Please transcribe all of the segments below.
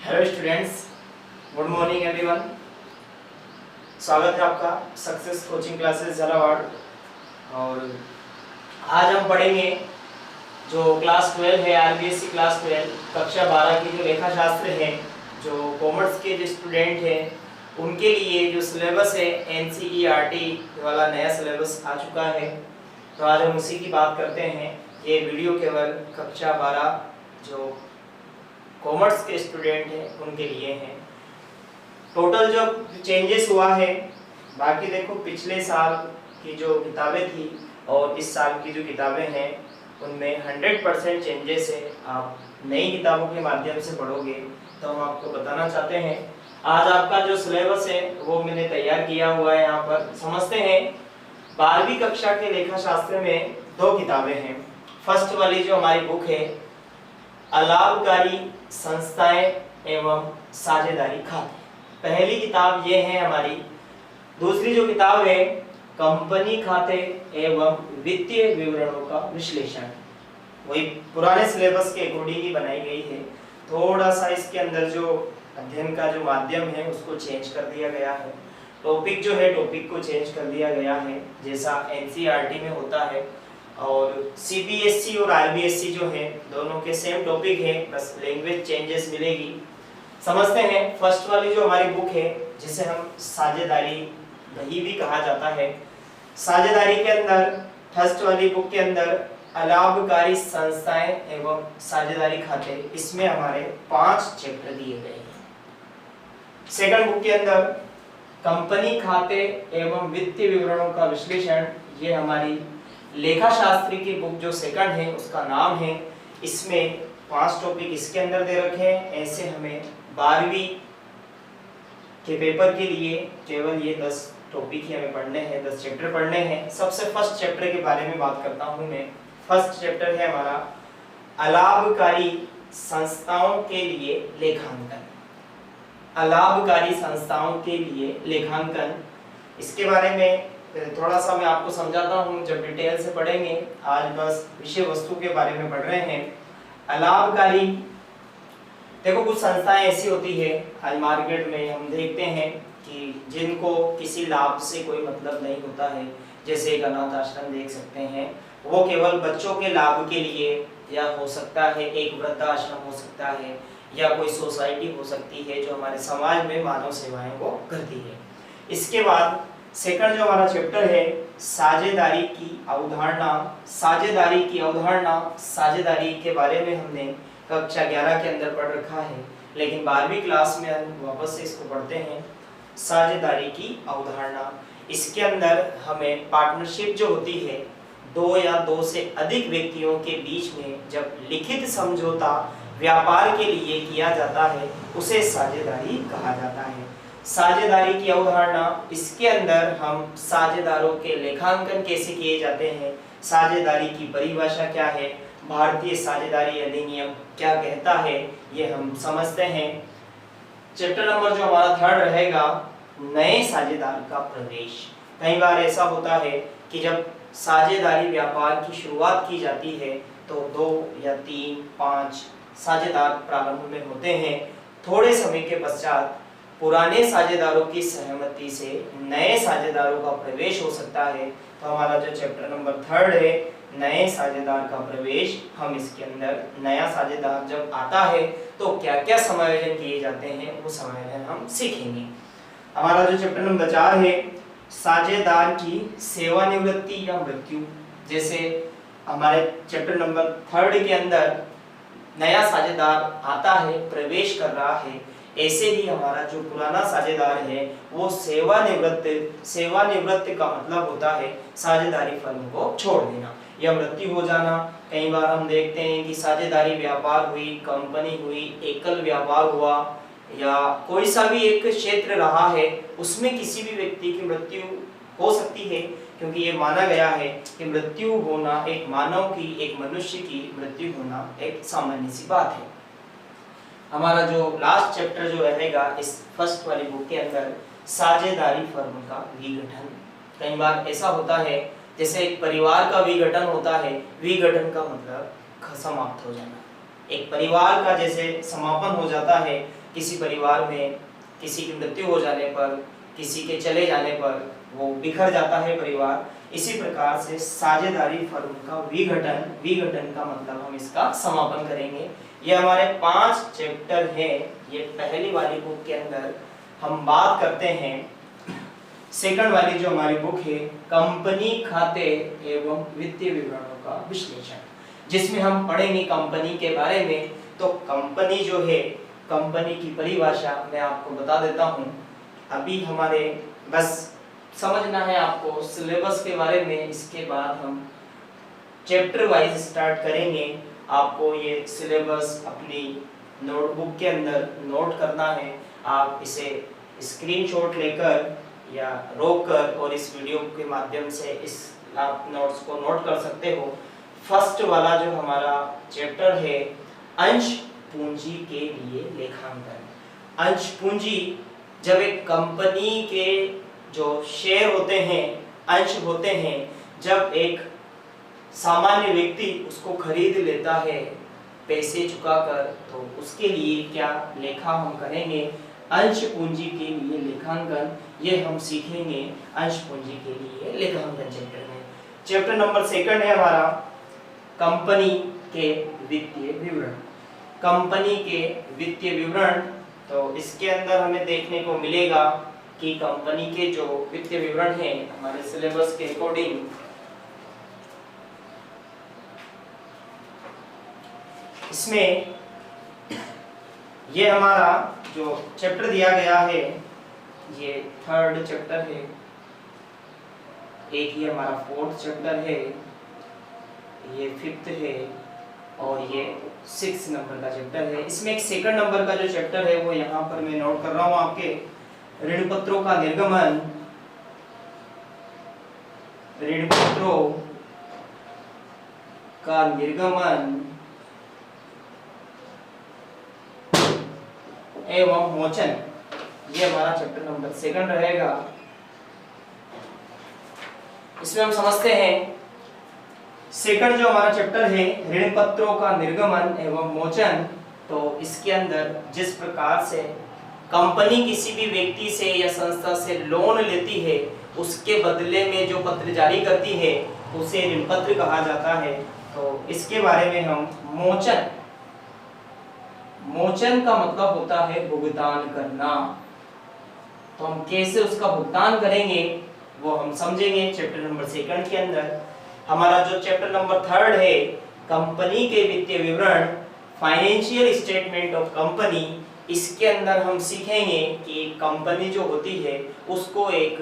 Hello students, good morning everyone. स्वागत है आपका सक्सेस कोचिंग क्लासेस झालावाड़। और आज हम पढ़ेंगे जो क्लास 12 है, आरबीएससी क्लास 12 कक्षा 12 की जो लेखा शास्त्र है, जो कॉमर्स के जो स्टूडेंट हैं उनके लिए जो सिलेबस है एनसीईआरटी वाला नया सिलेबस आ चुका है। तो आज हम उसी की बात करते हैं। ये वीडियो केवल कक्षा 12 जो कॉमर्स के स्टूडेंट हैं उनके लिए हैं। टोटल जो चेंजेस हुआ है, बाकी देखो पिछले साल की जो किताबें थी और इस साल की जो किताबें हैं उनमें 100% चेंजेस है। आप नई किताबों के माध्यम से पढ़ोगे तो हम आपको बताना चाहते हैं। आज आपका जो सिलेबस है वो मैंने तैयार किया हुआ है। यहाँ पर समझते हैं 12वीं कक्षा के लेखा शास्त्र में 2 किताबें हैं। फर्स्ट वाली जो हमारी बुक है अलाभकारी संस्थाएं एवं साझेदारी खाते, पहली किताब ये है हमारी। दूसरी जो किताब है कंपनी खाते एवं वित्तीय विवरणों का विश्लेषण, वही पुराने सिलेबस के अकॉर्डिंग ही बनाई गई है। थोड़ा सा इसके अंदर जो अध्ययन का जो माध्यम है उसको चेंज कर दिया गया है। टॉपिक जो है टॉपिक को चेंज कर दिया गया है जैसा एनसीईआरटी में होता है। और सीबीएसई और आरबीएसई जो है दोनों के सेम टॉपिक है, बस लैंग्वेज चेंजेस मिलेगी। समझते हैं फर्स्ट वाली जो हमारी बुक है जिसे हम साझेदारी बही भी कहा जाता है। साझेदारी के अंदर फर्स्ट वाली बुक के अंदर अलाभकारी संस्थाएं एवं साझेदारी खाते, इसमें हमारे 5 चैप्टर दिए गए हैं। सेकंड बुक के अंदर कंपनी खाते एवं वित्तीय विवरणों का विश्लेषण, ये हमारी लेखा शास्त्री की बुक जो सेकंड है उसका नाम है। इसमें 5 टॉपिक इसके अंदर दे रखे हैं। ऐसे हमें 12वीं के पेपर के लिए केवल ये 10 टॉपिक ही हमें पढ़ने हैं, 10 चैप्टर पढ़ने हैं। सबसे फर्स्ट चैप्टर के बारे में बात करता हूं मैं। फर्स्ट चैप्टर है हमारा अलाभकारी संस्थाओं के लिए लेखांकन। अलाभकारी संस्थाओं के लिए लेखांकन, इसके बारे में थोड़ा सा मैं आपको समझाता हूँ, जब डिटेल से पढ़ेंगे। आज बस विषय वस्तु के बारे में पढ़ रहे हैं। अलाभकारी, देखो कुछ संस्थाएं ऐसी होती है आज मार्केट में हम देखते हैं कि जिनको किसी लाभ से कोई मतलब नहीं होता है। जैसे एक अनाथ आश्रम देख सकते हैं, वो केवल बच्चों के लाभ के लिए, या हो सकता है एक वृद्धाश्रम हो सकता है, या कोई सोसाइटी हो सकती है जो हमारे समाज में मानव सेवाएं वो करती है। इसके बाद सेकंड जो हमारा चैप्टर है साझेदारी की अवधारणा। साझेदारी की अवधारणा, साझेदारी के बारे में हमने कक्षा 11 के अंदर पढ़ रखा है, लेकिन 12वीं क्लास में हम वापस से इसको पढ़ते हैं। साझेदारी की अवधारणा, इसके अंदर हमें पार्टनरशिप जो होती है 2 या 2 से अधिक व्यक्तियों के बीच में जब लिखित समझौता व्यापार के लिए किया जाता है उसे साझेदारी कहा जाता है। साझेदारी की अवधारणा, इसके अंदर हम साझेदारों के लेखांकन कैसे किए जाते हैं, साझेदारी की परिभाषा क्या है, भारतीय साझेदारी अधिनियम क्या कहता है, ये हम समझते हैं। चैप्टर नंबर जो हमारा 3 रहेगा नए साझेदार का प्रवेश। कई बार ऐसा होता है कि जब साझेदारी व्यापार की शुरुआत की जाती है तो 2 या 3, 5 साझेदार प्रारंभ में होते हैं। थोड़े समय के पश्चात पुराने साझेदारों की सहमति से नए साझेदारों का प्रवेश हो सकता है। तो हमारा जो चैप्टर नंबर 3 है नए साझेदार का प्रवेश, हम इसके अंदर नया साझेदार जब आता है तो क्या क्या समायोजन किए जाते हैं वो समायोजन हम सीखेंगे। हमारा जो चैप्टर नंबर 4 है साझेदार की सेवानिवृत्ति या मृत्यु। जैसे हमारे चैप्टर नंबर 3 के अंदर नया साझेदार आता है, प्रवेश कर रहा है, ऐसे ही हमारा जो पुराना साझेदार है वो सेवानिवृत्त का मतलब होता है साझेदारी फर्म को छोड़ देना या मृत्यु हो जाना। कई बार हम देखते हैं कि साझेदारी व्यापार हुई, कंपनी हुई, एकल व्यापार हुआ, या कोई सा भी एक क्षेत्र रहा है उसमें किसी भी व्यक्ति की मृत्यु हो सकती है, क्योंकि ये माना गया है कि मृत्यु होना एक मानव की, एक मनुष्य की मृत्यु होना एक सामान्य सी बात है। हमारा जो लास्ट चैप्टर जो रहेगा इस फर्स्ट वाली बुक के अंदर साझेदारी फर्म का विघटन। कई बार ऐसा होता है जैसे एक परिवार का विघटन होता है, विघटन का मतलब समाप्त हो जाना, एक परिवार का जैसे समापन हो जाता है, किसी परिवार में किसी की मृत्यु हो जाने पर, किसी के चले जाने पर वो बिखर जाता है परिवार, इसी प्रकार से साझेदारी फर्म का विघटन, विघटन का मतलब हम इसका समापन करेंगे। ये हमारे 5 चैप्टर हैं। ये पहली वाली बुक के अंदर हम बात करते हैं। सेकंड वाली जो हमारी बुक है, कंपनी खाते एवं वित्तीय विवरणों का विश्लेषण, जिसमें हम पढ़ेंगे कंपनी के बारे में। तो कंपनी जो है, कंपनी की परिभाषा मैं आपको बता देता हूँ। अभी हमारे बस समझना है आपको सिलेबस के बारे में, इसके बाद हम चैप्टर वाइज स्टार्ट करेंगे। आपको ये सिलेबस अपनी नोटबुक के अंदर नोट करना है। आप इसे स्क्रीनशॉट लेकर या रोककर और इस वीडियो के माध्यम से इस आप नोट्स को नोट कर सकते हो। फर्स्ट वाला जो हमारा चैप्टर है, अंश पूंजी के लिए लेखांकन। अंश पूंजी, जब एक कंपनी के जो शेयर होते हैं, अंश होते हैं, जब एक सामान्य व्यक्ति उसको खरीद लेता है पैसे चुकाकर, तो उसके लिए क्या लेखा हम करेंगे। अंश पूंजी के लिए लेखांकन, ये हम सीखेंगे अंश पूंजी के लिए लेखांकन चैप्टर में। चैप्टर नंबर 2 है हमारा कंपनी के वित्तीय विवरण। कंपनी के वित्तीय विवरण, तो इसके अंदर हमें देखने को मिलेगा कि कंपनी के जो वित्तीय विवरण है हमारे सिलेबस के अकॉर्डिंग, इसमें ये हमारा जो चैप्टर दिया गया है, ये 3rd चैप्टर है, एक ये हमारा 4th चैप्टर है, ये 5th है और ये 6 नंबर का चैप्टर है। इसमें एक 2nd नंबर का जो चैप्टर है वो यहाँ पर मैं नोट कर रहा हूँ आपके, ऋण पत्रों का निर्गमन, ऋण पत्रों का निर्गमन एवं मोचन, ये हमारा चैप्टर नंबर 2 रहेगा। इसमें हम समझते हैं 2nd जो हमारा चैप्टर है, ऋण पत्रों का निर्गमन एवं मोचन। तो इसके अंदर जिस प्रकार से कंपनी किसी भी व्यक्ति से या संस्था से लोन लेती है, उसके बदले में जो पत्र जारी करती है उसे ऋण पत्र कहा जाता है। तो इसके बारे में हम मोचन, मोचन का मतलब होता है भुगतान करना। तो हम कैसे उसका भुगतान करेंगे वो हम समझेंगे चैप्टर नंबर 2 के अंदर। हमारा जो चैप्टर नंबर 3 है, कंपनी के वित्तीय विवरण, फाइनेंशियल स्टेटमेंट ऑफ कंपनी, इसके अंदर हम सीखेंगे कि कंपनी जो होती है उसको एक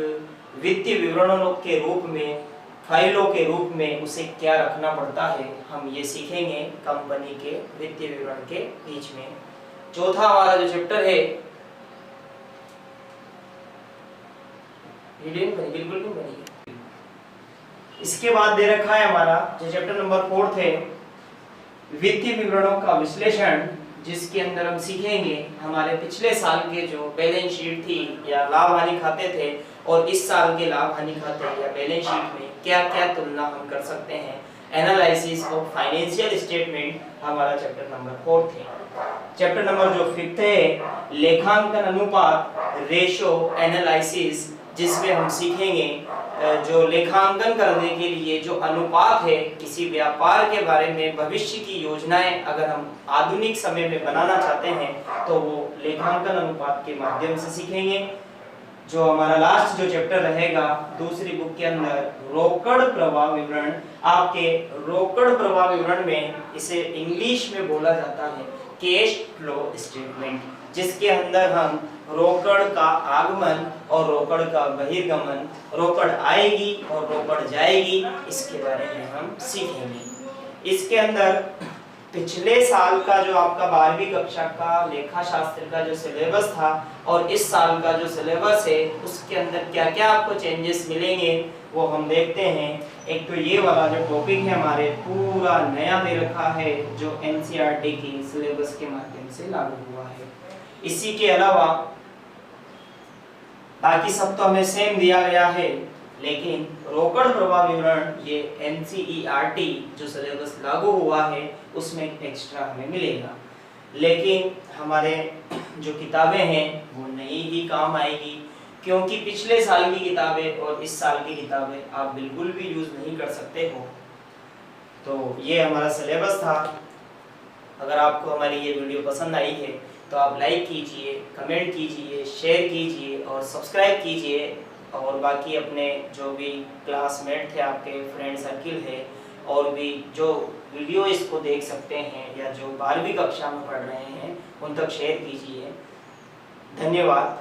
वित्तीय विवरणों के रूप में, फाइलों के रूप में उसे क्या रखना पड़ता है, हम ये सीखेंगे कंपनी के वित्तीय विवरण के बीच में। चौथा हमारा जो चैप्टर है, बिल्कुल नहीं बनेगी। इसके बाद दे रखा है हमारा जो चैप्टर नंबर 4 है, वित्तीय विवरणों का विश्लेषण, जिसके अंदर हम सीखेंगे हमारे पिछले साल के जो बैलेंस शीट थी या लाभ हानि खाते थे और इस साल के लाभ हानि खाते या बैलेंस शीट में क्या क्या तुलना हम कर सकते हैं। एनालिसिस ऑफ फाइनेंशियल स्टेटमेंट हमारा चैप्टर नंबर 4 है। चैप्टर नंबर जो 5 है, लेखांकन अनुपात, रेशो एनालिसिस, जिसमें हम सीखेंगे जो लेखांकन करने के लिए जो अनुपात है, किसी व्यापार के बारे में भविष्य की योजनाएं अगर हम आधुनिक समय में बनाना चाहते हैं तो वो लेखांकन अनुपात के माध्यम से सीखेंगे। जो हमारा लास्ट जो चैप्टर रहेगा दूसरी बुक के अंदर, रोकड़ प्रवाह विवरण। आपके रोकड़ प्रवाह विवरण में इसे इंग्लिश में बोला जाता है कैश फ्लो स्टेटमेंट, जिसके अंदर हम रोकड़ का आगमन और रोकड़ का बहिर्गमन, रोकड़ आएगी और रोकड़ जाएगी, इसके बारे में हम सीखेंगे। इसके अंदर पिछले साल का जो आपका 12वीं कक्षा का लेखा शास्त्र का जो सिलेबस था और इस साल का जो सिलेबस है उसके अंदर क्या क्या आपको चेंजेस मिलेंगे वो हम देखते हैं। एक तो ये वाला जो टॉपिक है हमारे पूरा नया दे रखा है जो एनसीईआरटी की सिलेबस के माध्यम से लागू हुआ है। इसी के अलावा बाकी सब तो हमें सेम दिया गया है, लेकिन रोकड़ प्रवाह विवरण ये NCERT जो सिलेबस लागू हुआ है उसमें एक्स्ट्रा हमें मिलेगा। लेकिन हमारे जो किताबें हैं वो नई ही काम आएगी, क्योंकि पिछले साल की किताबें और इस साल की किताबें आप बिल्कुल भी यूज़ नहीं कर सकते हो। तो ये हमारा सिलेबस था। अगर आपको हमारी ये वीडियो पसंद आई है तो आप लाइक कीजिए, कमेंट कीजिए, शेयर कीजिए और सब्सक्राइब कीजिए। और बाकी अपने जो भी क्लासमेट थे, आपके फ्रेंड सर्किल है और भी जो वीडियो इसको देख सकते हैं या जो 12वीं कक्षा में पढ़ रहे हैं उन तक शेयर कीजिए। धन्यवाद।